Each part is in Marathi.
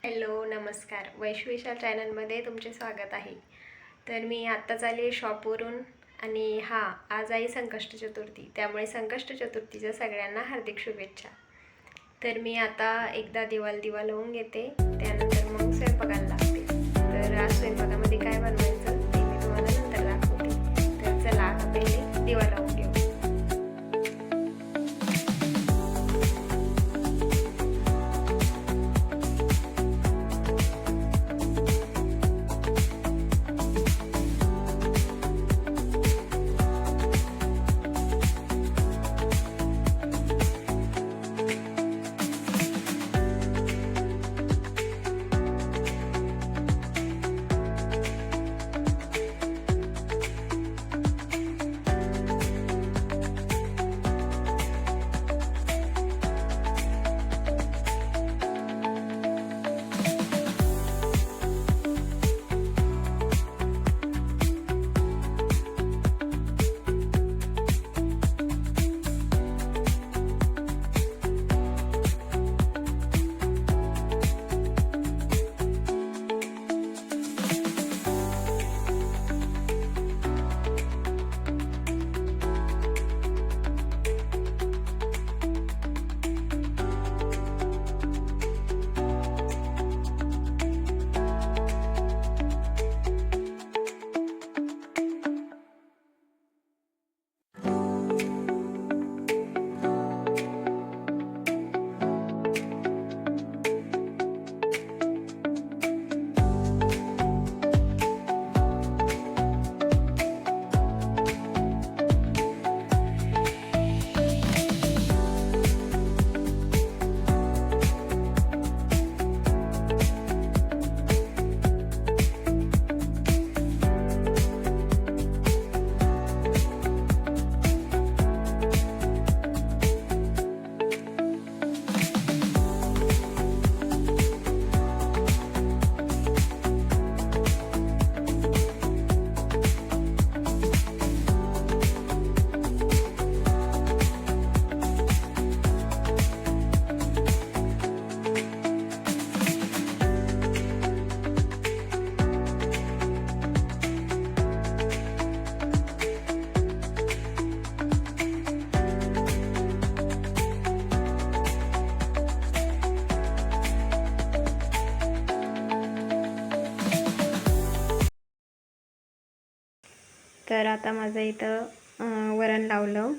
हॅलो नमस्कार, वैश्विशाल चॅनलमध्ये तुमचे स्वागत आहे। तर मी आत्ताच आली आहे शॉपवरून आणि आज आहे संकष्ट चतुर्थी, त्यामुळे संकष्ट चतुर्थीच्या सगळ्यांना हार्दिक शुभेच्छा। तर मी आता एकदा दिवा लावून घेते, त्यानंतर मग स्वयंपाकाला लागते। तर आज स्वयंपाकामध्ये काय बनवायचं ते मी तुम्हाला नंतर दाखवते। तर चला आता पहिले दिवा लावून घेऊ। तर आता माझं इथं वरण लावलं,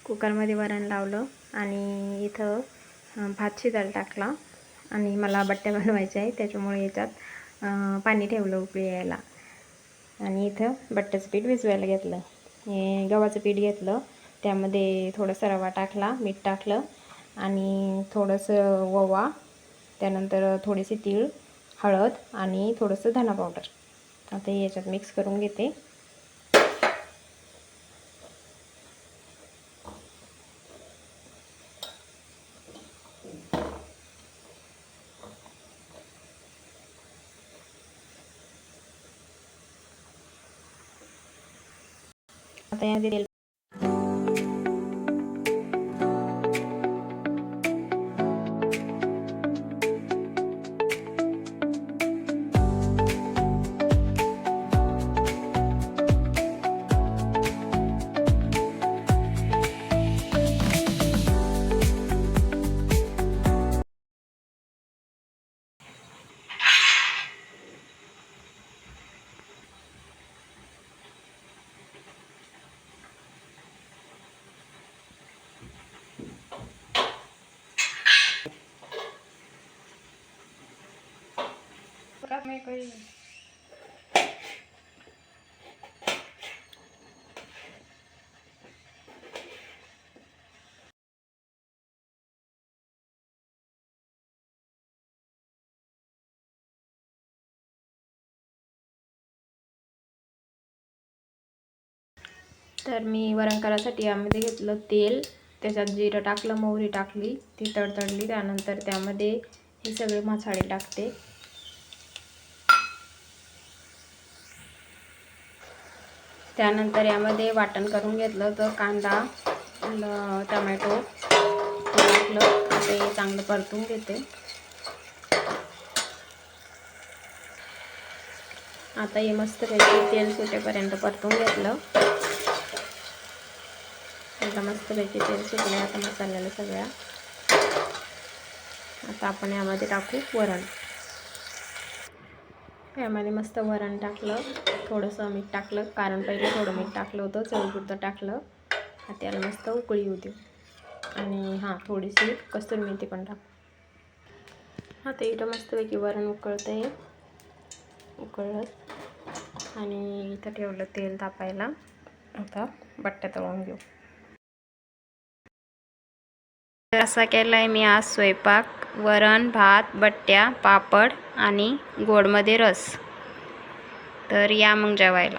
कुकरमध्ये वरण लावलं आणि इथं भात शिजायला टाकला आणि मला बट्ट्या बनवायच्या आहे, त्याच्यामुळे याच्यात पाणी ठेवलं उकळी यायला। आणि इथं बट्ट्याचं पीठ भिजवायला घेतलं। हे गव्हाचं पीठ घेतलं, त्यामध्ये थोडंसं रवा टाकला, मीठ टाकलं आणि थोडंसं ओवा, त्यानंतर थोडेसे तीळ, हळद आणि थोडंसं धना पावडर। आता याच्यात मिक्स करून घेते। आता यामध्ये में कोई तर मी वरण करायसाठी यामध्ये घेतलं तेल, त्याच्यात जिरं टाकलं, मोहरी टाकली, ती तडतडली, त्यानंतर त्यामध्ये हे सगळे मसाले टाकते। त्यानंतर यामध्ये वाटण करून घेतलं, तर कांदा, टोमॅटो टाकलं, ते चांगलं परतून घेते। आता हे मस्तपैकी तेल सुटेपर्यंत परतून घेतलं. आता मस्तपैकी तेल सुटलं आता मसाल्याला सगळ्या. आता आपण यामध्ये टाकू वरण. यामध्ये मस्त वरण टाकलं, थोडंसं मीठ टाकलं, कारण पहिले थोडं मीठ टाकलं होतं, चवीपुरतं टाकलं. आता याला मस्त उकळी येऊ देऊ. आणि हां, थोडीशी कस्तुरी मेथी पण टाक. आता इथं मस्तपैकी वरण उकळतं आहे, उकळलं. आणि इथं ठेवलं तेल तापायला. आता बट्ट्या तळून घेऊ. असा केलाय मी आज स्वयंपाक. वरण, भात, बट्ट्या, पापड आणि गोडमध्ये रस. तर या मग जेवायला.